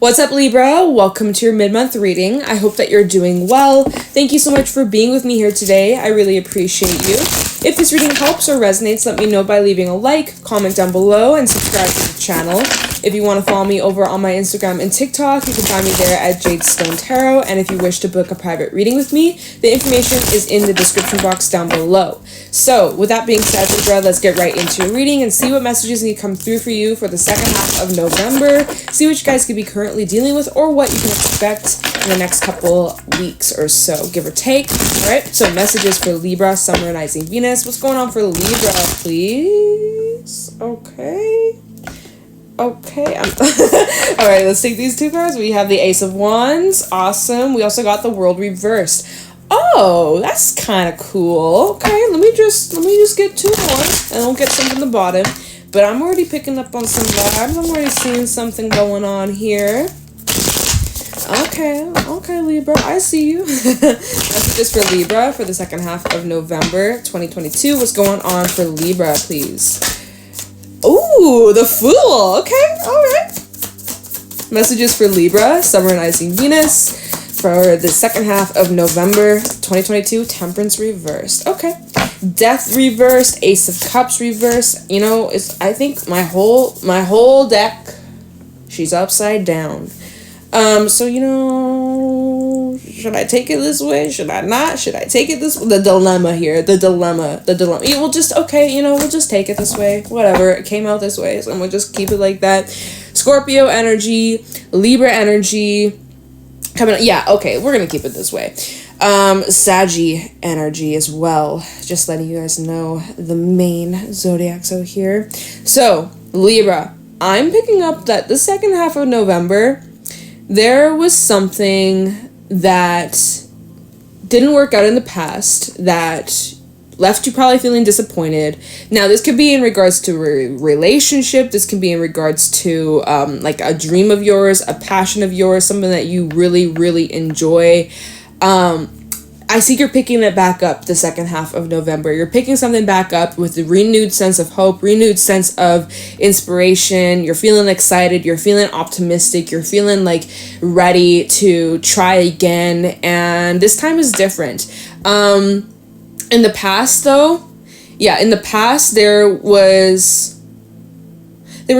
What's up, Libra? Welcome to your mid-month reading. I hope that you're doing well. Thank you so much for being with me here today. I really appreciate you. If this reading helps or resonates, let me know by leaving a like, comment down below, and subscribe to the channel. If you want to follow me over on my Instagram and TikTok, you can find me there at Jadestone Tarot. And if you wish to book a private reading with me, the information is in the description box down below. So, with that being said, Libra, let's get right into your reading and see what messages need to come through for you for the second half of November. See what you guys could be currently dealing with or what you can expect in the next couple weeks or so, give or take. Alright, so messages for Libra, Sun, Moon, Rising, Venus. What's going on for Libra, please? Okay. Alright, let's take these two cards. We have the Ace of Wands. Awesome. We also got the World reversed. Oh, that's kind of cool. Okay, let me just get two more, and I'll get some from the bottom. But I'm already picking up on some vibes. I'm already seeing something going on here. Okay, Libra, I see you. Messages for Libra for the second half of November 2022. What's going on for Libra, please? Ooh, the Fool. Okay, alright. Messages for Libra, Sun, Moon, Rising, Venus for the second half of November 2022. Temperance reversed. Okay. Death reversed, Ace of Cups reversed. You know, I think my whole deck, she's upside down. So, you know, should I take it this way? Should I not? Should I take it this way? The dilemma here. The dilemma. We'll just, okay, you know, we'll just take it this way. Whatever. It came out this way, so I'm gonna just keep it like that. Scorpio energy, Libra energy. Coming up. Yeah, okay, we're gonna keep it this way. Saggy energy as well. Just letting you guys know the main zodiacs out here. So, Libra, I'm picking up that the second half of November, there was something that didn't work out in the past that left you probably feeling disappointed. Now, this could be in regards to a relationship. This can be in regards to like a dream of yours, a passion of yours, something that you really, really enjoy. I see you're picking it back up the second half of November. You're picking something back up with a renewed sense of hope, renewed sense of inspiration. You're feeling excited. You're feeling optimistic. You're feeling like ready to try again. And this time is different. In the past, though, in the past, there was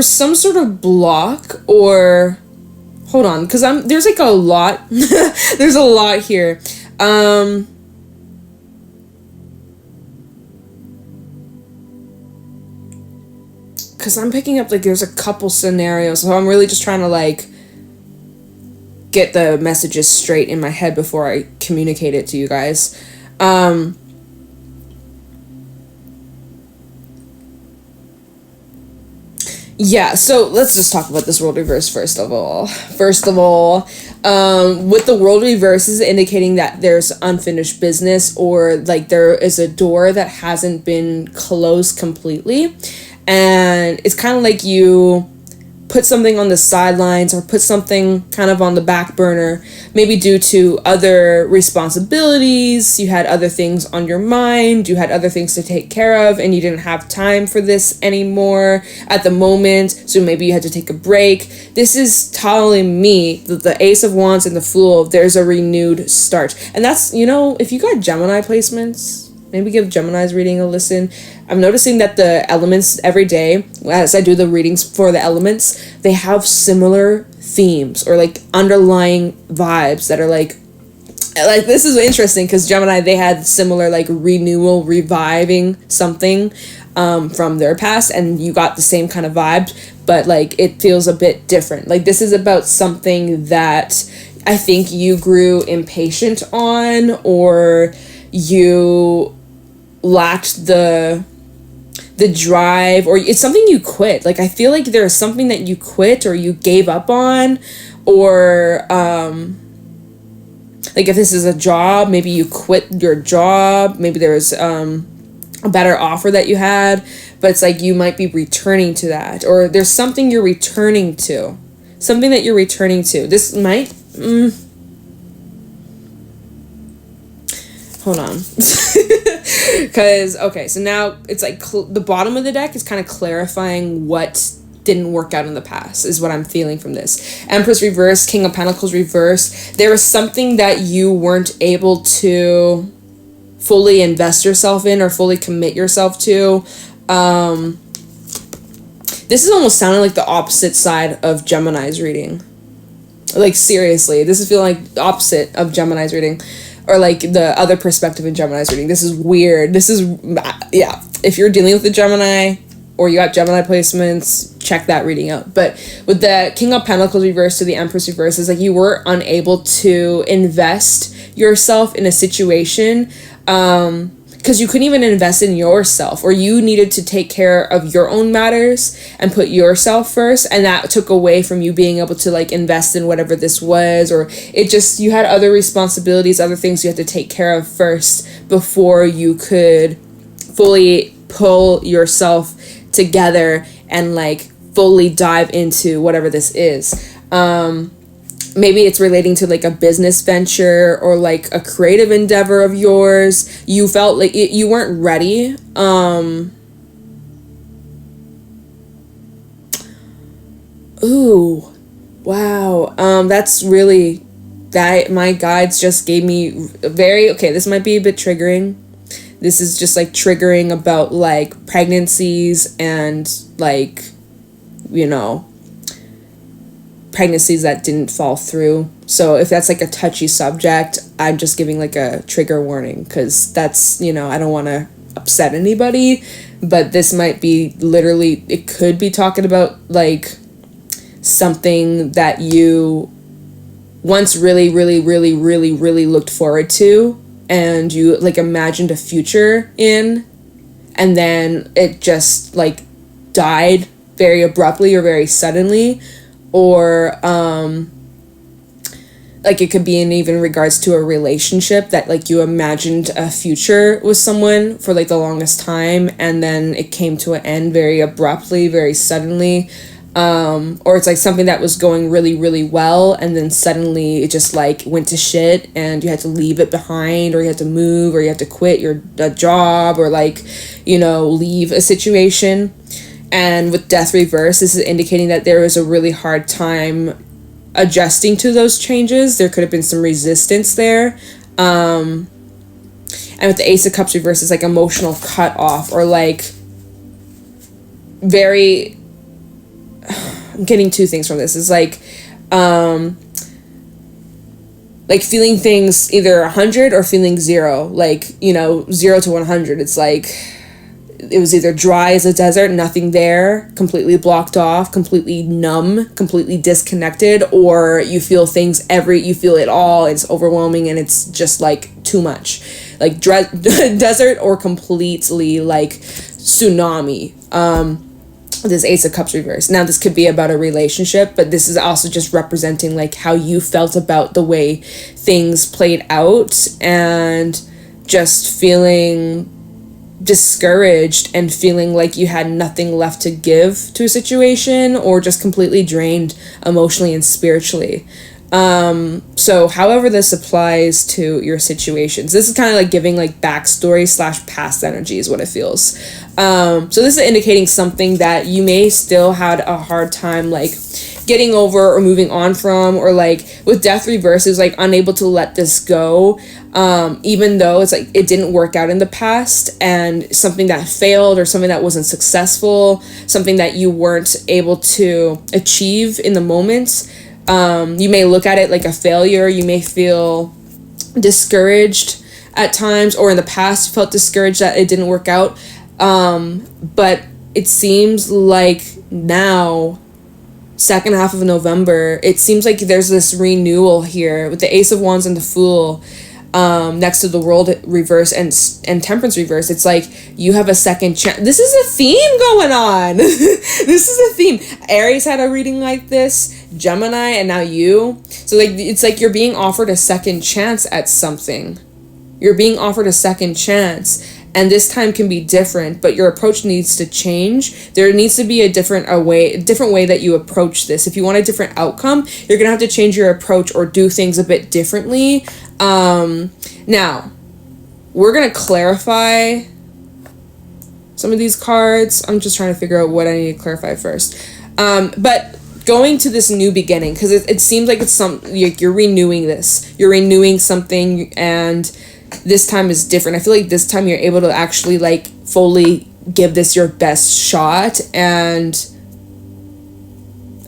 some sort of block or, hold on, because there's like a lot, there's a lot here. Because I'm picking up, like, there's a couple scenarios, so I'm really just trying to, like, get the messages straight in my head before I communicate it to you guys. Yeah, so let's just talk about this World Reverse first of all. With the World Reverse is indicating that there's unfinished business or like there is a door that hasn't been closed completely. And it's kind of like you put something on the sidelines or put something kind of on the back burner, maybe due to other responsibilities, you had other things on your mind, you had other things to take care of, and you didn't have time for this anymore at the moment, so maybe you had to take a break. This is telling me that the Ace of Wands and the Fool, there's a renewed start. And that's, you know, if you got Gemini placements, maybe give Gemini's reading a listen. I'm noticing that the elements every day, as I do the readings for the elements, they have similar themes or like underlying vibes that are like this is interesting because Gemini, they had similar like renewal, reviving something from their past, and you got the same kind of vibe, but like it feels a bit different. Like this is about something that I think you grew impatient on, or you lacked the drive, or it's something you quit. Like I feel like there's something that you quit or you gave up on, or like if this is a job, maybe you quit your job, maybe there was a better offer that you had, but it's like you might be returning to that, or there's something you're returning to, this might hold on. Because, okay, so now it's like the bottom of the deck is kind of clarifying what didn't work out in the past, is what I'm feeling from this. Empress reverse, King of Pentacles reverse. There was something that you weren't able to fully invest yourself in or fully commit yourself to. This is almost sounding like the opposite side of Gemini's reading. Like, seriously, this is feeling like the opposite of Gemini's reading. Or, like, the other perspective in Gemini's reading. This is weird. This is, yeah. If you're dealing with the Gemini, or you got Gemini placements, check that reading out. But with the King of Pentacles reverse to the Empress reverse, it's like you were unable to invest yourself in a situation, because you couldn't even invest in yourself, or you needed to take care of your own matters and put yourself first, and that took away from you being able to, like, invest in whatever this was, or it just, you had other responsibilities, other things you had to take care of first before you could fully pull yourself together and, like, fully dive into whatever this is. Maybe it's relating to, like, a business venture or, like, a creative endeavor of yours. You felt like you weren't ready. Ooh, wow. That's really, that my guides just gave me okay, this might be a bit triggering. This is just, like, triggering about, like, pregnancies and, like, you know, pregnancies that didn't fall through. So if that's, like, a touchy subject, I'm just giving, like, a trigger warning, because that's, you know, I don't want to upset anybody, but this might be literally, it could be talking about, like, something that you once really, really, really, really, really looked forward to, and you, like, imagined a future in, and then it just, like, died very abruptly or very suddenly. Or, like, it could be in even regards to a relationship that, like, you imagined a future with someone for, like, the longest time, and then it came to an end very abruptly, very suddenly. Or it's, like, something that was going really, really well, and then suddenly it just, like, went to shit, and you had to leave it behind, or you had to move, or you had to quit your job, or, like, you know, leave a situation. And with Death reverse, this is indicating that there was a really hard time adjusting to those changes. There could have been some resistance there. And with the Ace of Cups reverse, it's like emotional cut off, or, like, very, I'm getting two things from this. It's like feeling things either 100 or feeling 0, like, you know, 0 to 100. It's like, it was either dry as a desert, nothing there, completely blocked off, completely numb, completely disconnected, or you feel things you feel it all, it's overwhelming, and it's just, like, too much. Like, desert, or completely, like, tsunami. This Ace of Cups reverse. Now, this could be about a relationship, but this is also just representing, like, how you felt about the way things played out, and just feeling discouraged and feeling like you had nothing left to give to a situation, or just completely drained emotionally and spiritually. So however this applies to your situations, this is kind of like giving, like, backstory / past energy is what it feels. So this is indicating something that you may still had a hard time, like, getting over or moving on from, or, like, with Death reverse, is, like, unable to let this go, even though it's, like, it didn't work out in the past, and something that failed, or something that wasn't successful, something that you weren't able to achieve in the moment. You may look at it like a failure. You may feel discouraged at times, or in the past you felt discouraged that it didn't work out. But it seems like now, second half of November, it seems like there's this renewal here with the Ace of Wands and the Fool, next to the World reverse and Temperance reverse. It's like you have a second chance. This is a theme going on. This is a theme. Aries had a reading like this, Gemini, and now you. So, like, it's like you're being offered a second chance at something. You're being offered a second chance, and this time can be different, but your approach needs to change. There needs to be a different way that you approach this. If you want a different outcome, you're gonna have to change your approach or do things a bit differently. Now, we're gonna clarify some of these cards. I'm just trying to figure out what I need to clarify first. But going to this new beginning, because it seems like it's you're renewing this. You're renewing something, and this time is different. I feel like this time you're able to actually like fully give this your best shot, and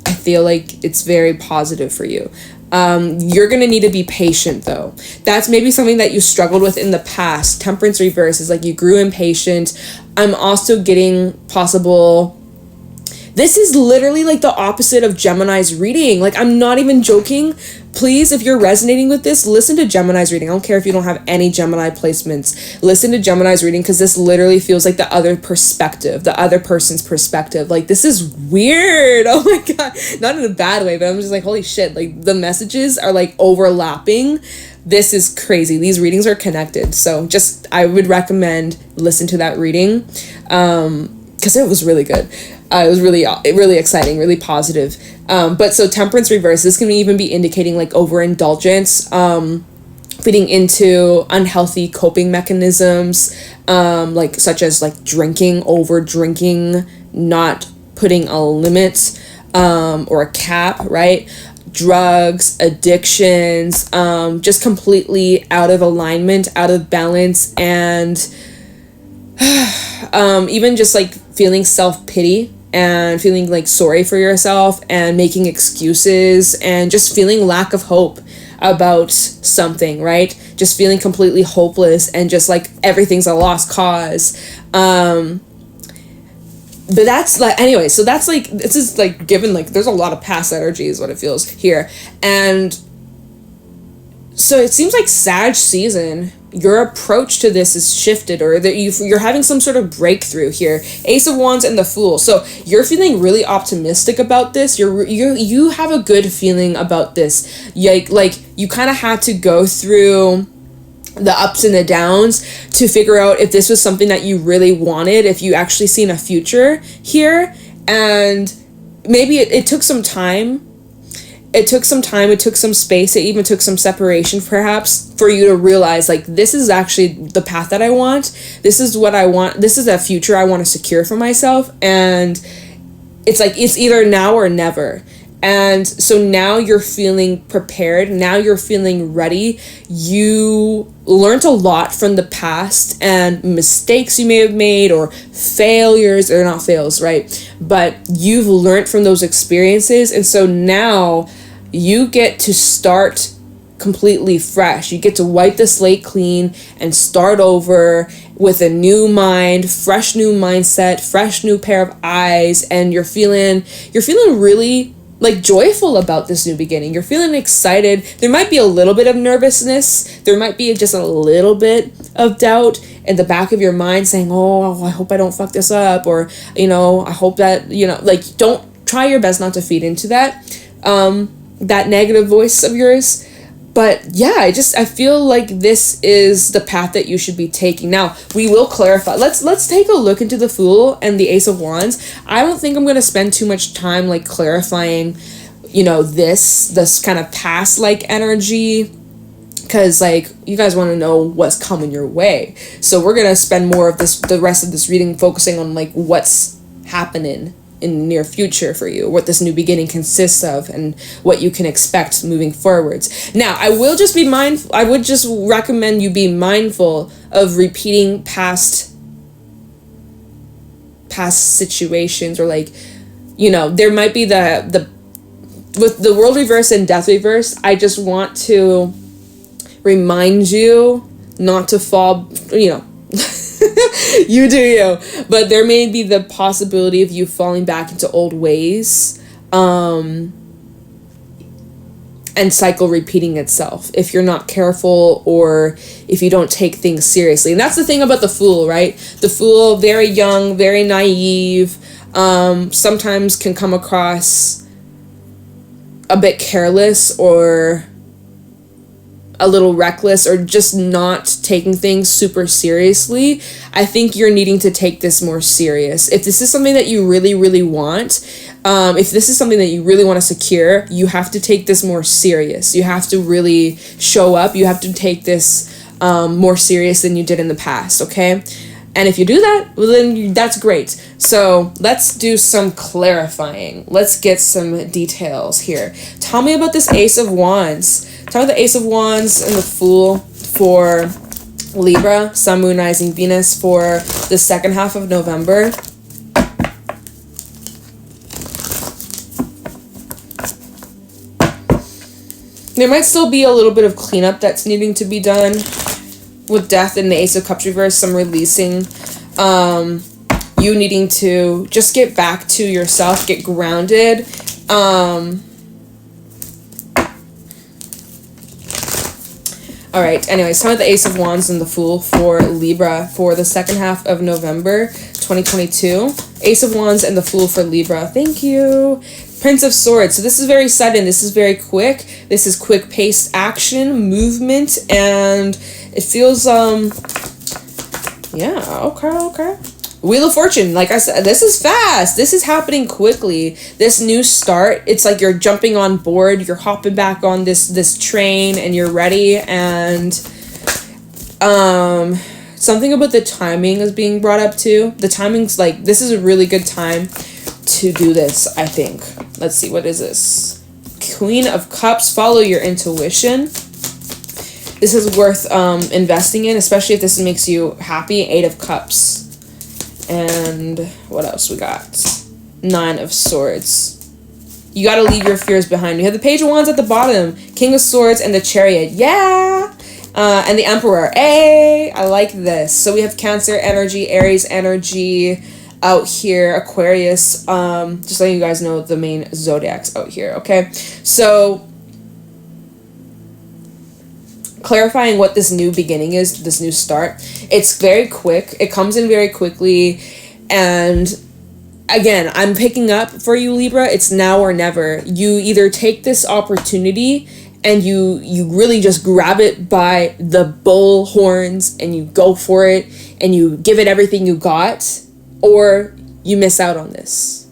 I feel like it's very positive for you. You're going to need to be patient, though. That's maybe something that you struggled with in the past. Temperance reverse is like you grew impatient. I'm also getting possible... This is literally like the opposite of Gemini's reading. Like, I'm not even joking. Please, if you're resonating with this, listen to Gemini's reading. I don't care if you don't have any Gemini placements. Listen to Gemini's reading, because this literally feels like the other perspective, the other person's perspective. Like, this is weird. Oh my God. Not in a bad way, but I'm just like, holy shit. Like, the messages are like overlapping. This is crazy. These readings are connected. So just, I would recommend listen to that reading, because it was really good. It was really exciting, really positive. But so temperance reverse, this can even be indicating like overindulgence, feeding into unhealthy coping mechanisms, like such as like over drinking, not putting a limit, or a cap, right? Drugs, addictions, just completely out of alignment, out of balance, and even just like feeling self-pity and feeling like sorry for yourself and making excuses and just feeling lack of hope about something, right? Just feeling completely hopeless and just like everything's a lost cause. But that's like, anyway, so that's like, this is like given like there's a lot of past energy is what it feels here. And so it seems like Sag season, your approach to this is shifted, or that you're having some sort of breakthrough here. Ace of Wands and the Fool. So you're feeling really optimistic about this. You have a good feeling about this. Like you kind of had to go through the ups and the downs to figure out if this was something that you really wanted, if you actually seen a future here. And maybe it took some time. It took some space, it even took some separation perhaps for you to realize like this is actually the path that I want. This is what I want. This is a future I want to secure for myself. And it's like it's either now or never. And so now you're feeling prepared. Now you're feeling ready. You learned a lot from the past and mistakes you may have made, or failures, or not fails, right? But you've learned from those experiences. And so now you get to start completely fresh. You get to wipe the slate clean and start over with a new mind, fresh new mindset, fresh new pair of eyes. And you're feeling really like joyful about this new beginning. You're feeling excited. There might be a little bit of nervousness. There might be just a little bit of doubt in the back of your mind saying, oh, I hope I don't fuck this up. Or, I hope that, like, don't try your best not to feed into that negative voice of yours. But yeah, I feel like this is the path that you should be taking. Now, we will clarify. Let's take a look into the Fool and the Ace of Wands. I don't think I'm going to spend too much time like clarifying, this kind of past like energy, because like you guys want to know what's coming your way. So we're going to spend more of the rest of this reading focusing on like what's happening in the near future for you, what this new beginning consists of, and what you can expect moving forwards. Now, I would just recommend you be mindful of repeating past situations, or like, there might be the with the World Reverse and Death Reverse. I just want to remind you not to fall, you do you, but there may be the possibility of you falling back into old ways, and cycle repeating itself if you're not careful, or if you don't take things seriously. And that's the thing about the Fool, right? The Fool, very young, very naive, sometimes can come across a bit careless, or a little reckless, or just not taking things super seriously. I think you're needing to take this more serious. If this is something that you really, really want, if this is something that you really want to secure, you have to take this more serious. You have to really show up. You have to take this more serious than you did in the past, okay? And if you do that, well, then that's great. So let's do some clarifying. Let's get some details here. Tell me about this Ace of Wands. Tell me the Ace of Wands and the Fool for Libra, Sun, Moon, Rising, Venus for the second half of November. There might still be a little bit of cleanup that's needing to be done with Death and the Ace of Cups reverse, some releasing, you needing to just get back to yourself, get grounded. All right, anyways, some of the Ace of Wands and the Fool for Libra for the second half of November 2022. Ace of Wands and the Fool for Libra. Thank you. Prince of Swords. So this is very sudden. This is very quick. This is quick-paced action, movement, and it feels, yeah, okay. Wheel of Fortune. Like I said, this is fast. This is happening quickly. This new start, it's like you're jumping on board. You're hopping back on this train, and you're ready. And something about the timing is being brought up too. The timing's like, this is a really good time to do this, I think. Let's see, what is this? Queen of Cups. Follow your intuition. This is worth investing in, especially if this makes you happy. 8 of Cups. And what else we got? 9 of Swords. You got to leave your fears behind. We have the Page of Wands at the bottom. King of Swords and the Chariot. Yeah! And the Emperor. Hey! I like this. So we have Cancer energy, Aries energy out here, Aquarius, just letting you guys know the main zodiacs out here, okay? So, clarifying what this new beginning is, this new start, it's very quick, it comes in very quickly, and again, I'm picking up for you, Libra, it's now or never. You either take this opportunity and you really just grab it by the bull horns and you go for it and you give it everything you got, or you miss out on this.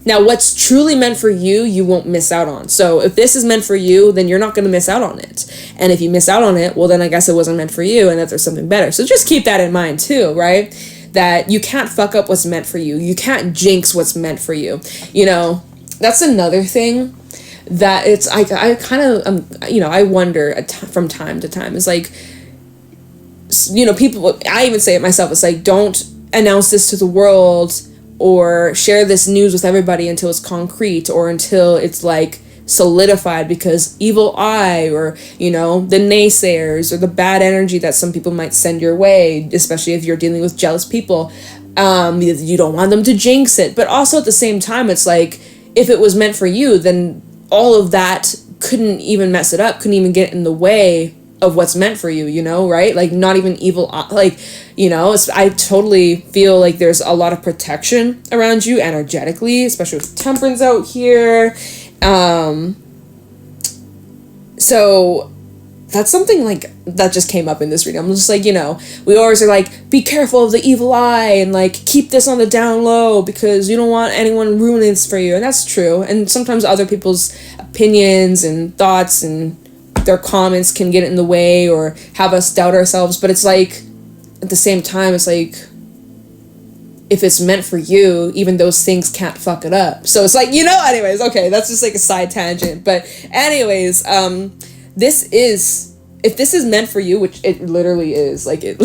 Now, what's truly meant for you, you won't miss out on. So if this is meant for you, then you're not going to miss out on it. And if you miss out on it, well, then I guess it wasn't meant for you and that there's something better. So just keep that in mind too, right? That you can't fuck up what's meant for you. You can't jinx what's meant for you. You know, that's another thing that it's, I kind of, you know, I wonder from time to time. It's like, you know, people, I even say it myself, it's like, don't announce this to the world or share this news with everybody until it's concrete or until it's like solidified, because evil eye or, you know, the naysayers or the bad energy that some people might send your way, especially if you're dealing with jealous people, you don't want them to jinx it. But also at the same time, it's like, if it was meant for you, then all of that couldn't even mess it up, couldn't even get in the way of what's meant for you, you know, right? Like, not even evil, like, you know, I totally feel like there's a lot of protection around you energetically, especially with Temperance out here. So that's something like that just came up in this reading. I'm just like, you know, we always are like, be careful of the evil eye and like keep this on the down low because you don't want anyone ruining this for you. And that's true. And sometimes other people's opinions and thoughts and their comments can get in the way or have us doubt ourselves. But it's like, at the same time, it's like, if it's meant for you, even those things can't fuck it up. So it's like, you know, anyways, okay, that's just like a side tangent. But anyways, this is, if this is meant for you, which it literally is, like it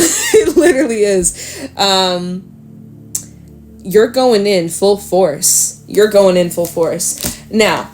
literally is, you're going in full force. You're going in full force. Now,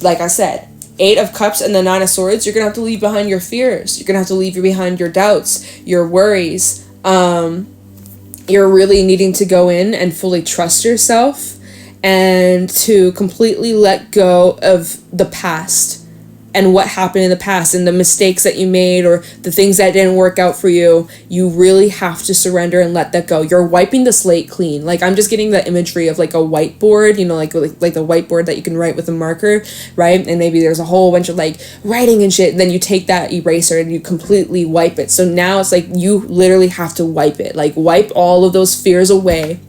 like I said, 8 of Cups and the 9 of Swords, you're going to have to leave behind your fears. You're going to have to leave behind your doubts, your worries. You're really needing to go in and fully trust yourself and to completely let go of the past and what happened in the past and the mistakes that you made or the things that didn't work out for you. You really have to surrender and let that go. You're wiping the slate clean. Like, I'm just getting the imagery of like a whiteboard, you know, like the whiteboard that you can write with a marker, right? And maybe there's a whole bunch of like writing and shit. And then you take that eraser and you completely wipe it. So now it's like you literally have to wipe it, like wipe all of those fears away.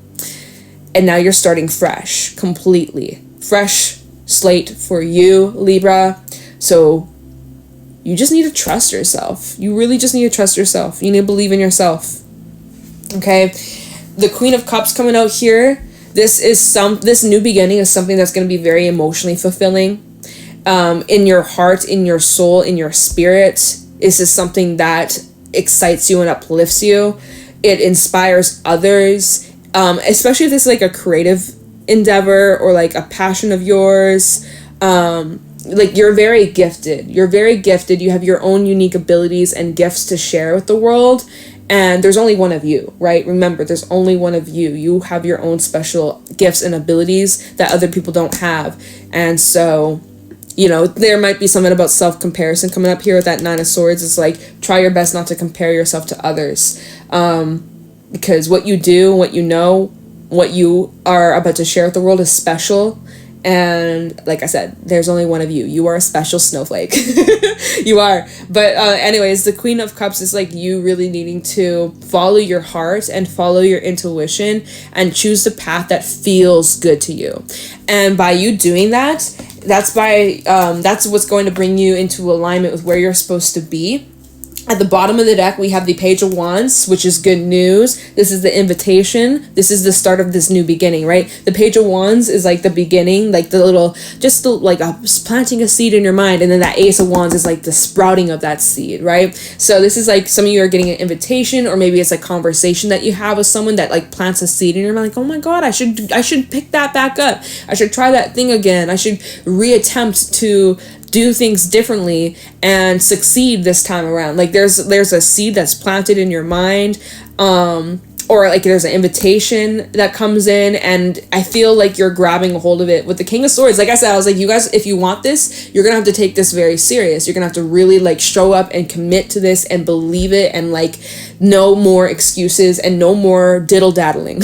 And now you're starting fresh, completely. Fresh slate for you, Libra. So you just need to trust yourself. You really just need to trust yourself. You need to believe in yourself. Okay, the Queen of Cups coming out here. This new beginning is something that's going to be very emotionally fulfilling. In your heart, in your soul, in your spirit. This is something that excites you and uplifts you. It inspires others, especially if this is like a creative endeavor or like a passion of yours. Like you're very gifted. You have your own unique abilities and gifts to share with the world. And there's only one of you, right? Remember, there's only one of you. You have your own special gifts and abilities that other people don't have. And so, there might be something about self-comparison coming up here with that Nine of Swords. It's like, try your best not to compare yourself to others. Because what you do, what you know, what you are about to share with the world is special. And like I said, there's only one of you. You are a special snowflake. You are. But anyways, the Queen of Cups is like you really needing to follow your heart and follow your intuition and choose the path that feels good to you. And by you doing that, that's what's going to bring you into alignment with where you're supposed to be. At the bottom of the deck, we have the Page of Wands, which is good news. This is the invitation. This is the start of this new beginning, right? The Page of Wands is like the beginning, like planting a seed in your mind. And then that Ace of Wands is like the sprouting of that seed, right? So this is like some of you are getting an invitation, or maybe it's a conversation that you have with someone that like plants a seed in your mind. Like, oh my God, I should pick that back up. I should try that thing again. I should reattempt to do things differently and succeed this time around. Like there's a seed that's planted in your mind, or like there's an invitation that comes in, and I feel like you're grabbing a hold of it. With the King of Swords, like I said, I was like, you guys, if you want this, you're gonna have to take this very serious. You're gonna have to really like show up and commit to this and believe it, and like no more excuses and no more diddle-daddling.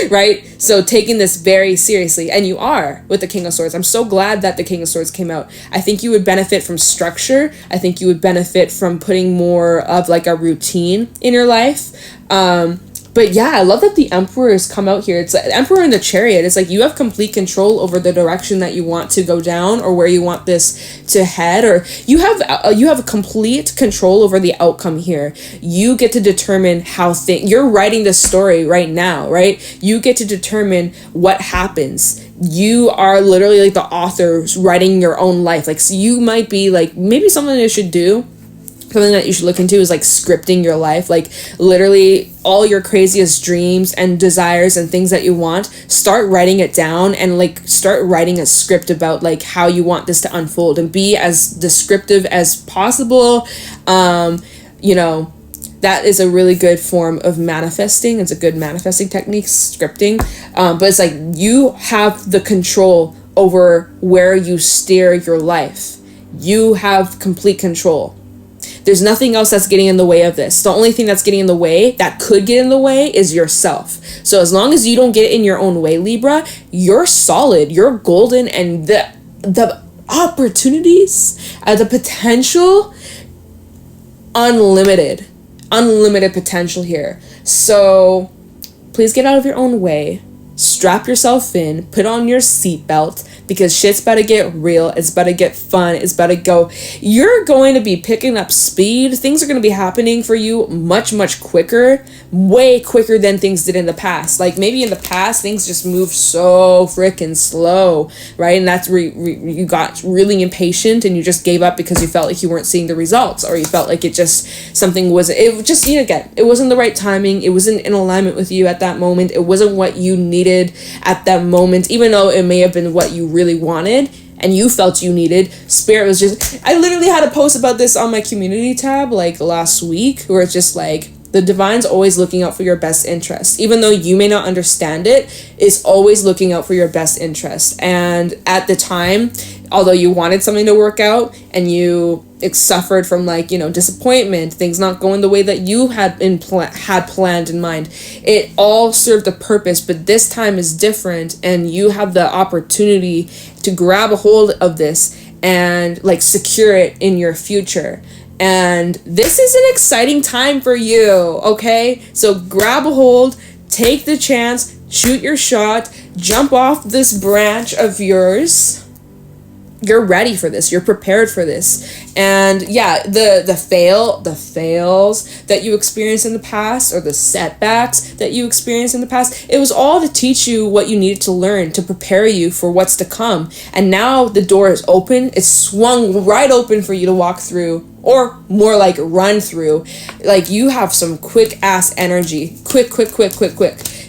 Right? So taking this very seriously, and you are with the King of Swords. I'm so glad that the King of Swords came out. I think you would benefit from structure. I think you would benefit from putting more of like a routine in your life. But yeah, I love that the Emperor has come out here. It's the Emperor in the Chariot. It's like you have complete control over the direction that you want to go down, or where you want this to head, or you have complete control over the outcome here. You get to determine how you're writing the story right now, right? You get to determine what happens. You are literally like the author writing your own life. Like, so you might be like, maybe something you should do, something that you should look into is like scripting your life. Like literally all your craziest dreams and desires and things that you want, start writing it down, and like start writing a script about like how you want this to unfold, and be as descriptive as possible. That is a really good form of manifesting. It's a good manifesting technique, scripting. But it's like you have the control over where you steer your life. You have complete control. There's nothing else that's getting in the way of this. The only thing that's getting in the way, that could get in the way, is yourself. So as long as you don't get in your own way, Libra, you're solid, you're golden, and the opportunities, the potential, unlimited potential here. So please get out of your own way. Strap yourself in, put on your seatbelt, because shit's about to get real. It's about to get fun. It's about to go. You're going to be picking up speed. Things are going to be happening for you much, much quicker, way quicker than things did in the past. Like maybe in the past, things just moved so freaking slow, right? And that's where you got really impatient and you just gave up because you felt like you weren't seeing the results, or you felt like it wasn't the right timing. It wasn't in alignment with you at that moment. It wasn't what you needed at that moment, even though it may have been what you really wanted and you felt you needed. Spirit was just, I literally had a post about this on my community tab like last week, where it's just like, the divine's always looking out for your best interest. Even though you may not understand it, it's always looking out for your best interest. And at the time, although you wanted something to work out and you suffered from disappointment, things not going the way that you had planned in mind, it all served a purpose. But this time is different, and you have the opportunity to grab a hold of this and secure it in your future. And this is an exciting time for you, okay? So grab a hold, take the chance, shoot your shot, jump off this branch of yours, you're ready for this. You're prepared for this. And yeah, the fails that you experienced in the past, or the setbacks that you experienced in the past, it was all to teach you what you needed to learn, to prepare you for what's to come. And now the door is open. It's swung right open for you to walk through, or more like run through. Like, you have some quick ass energy. Quick.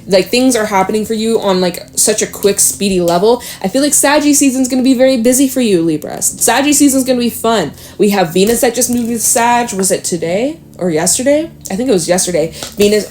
Like, things are happening for you on like such a quick, speedy level. I feel like Saggy season's gonna be very busy for you, Libra. Saggy season's gonna be fun. We have Venus that just moved into Sag. Was it today or yesterday? I think it was yesterday. Venus,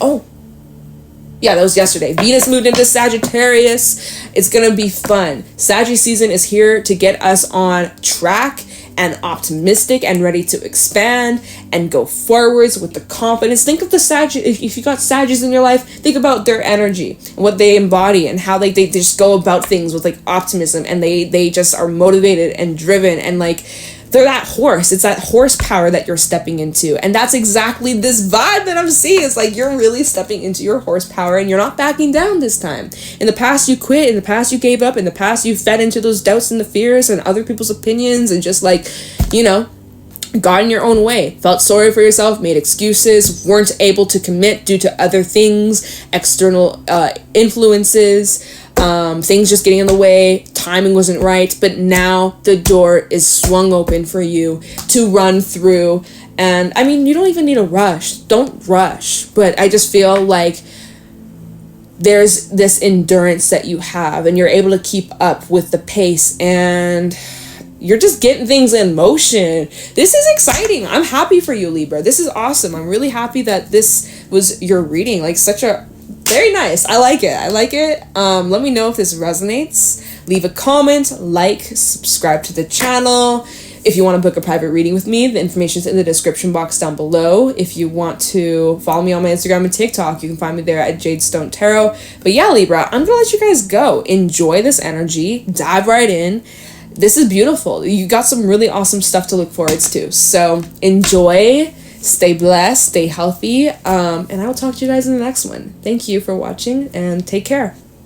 yeah, that was yesterday. Venus moved into Sagittarius. It's gonna be fun. Saggy season is here to get us on track and optimistic and ready to expand and go forwards with the confidence. Think of the Sag, if you got Sagittarius in your life, think about their energy and what they embody, and how they just go about things with like optimism, and they just are motivated and driven, and like, they're that horse. It's that horsepower that you're stepping into. And that's exactly this vibe that I'm seeing. It's like, you're really stepping into your horsepower, and you're not backing down this time. In the past, you quit. In the past, you gave up. In the past, you fed into those doubts and the fears and other people's opinions, and just like, got in your own way. Felt sorry for yourself, made excuses, weren't able to commit due to other things, external influences, things just getting in the way, timing wasn't right. But now the door is swung open for you to run through. And I mean, you don't even need a rush. Don't rush. But I just feel like there's this endurance that you have, and you're able to keep up with the pace, and you're just getting things in motion. This is exciting. I'm happy for you, Libra. This is awesome. I'm really happy that this was your reading. Like, such a very nice. I like it. Let me know if this resonates. Leave a comment, like, subscribe to the channel. If you want to book a private reading with me, the information's in the description box down below. If you want to follow me on my Instagram and TikTok, you can find me there at Jadestone Tarot. But yeah, Libra, I'm gonna let you guys go. Enjoy this energy. Dive right in. This is beautiful. You got some really awesome stuff to look forward to. So enjoy, stay blessed, stay healthy, and I will talk to you guys in the next one. Thank you for watching, and take care.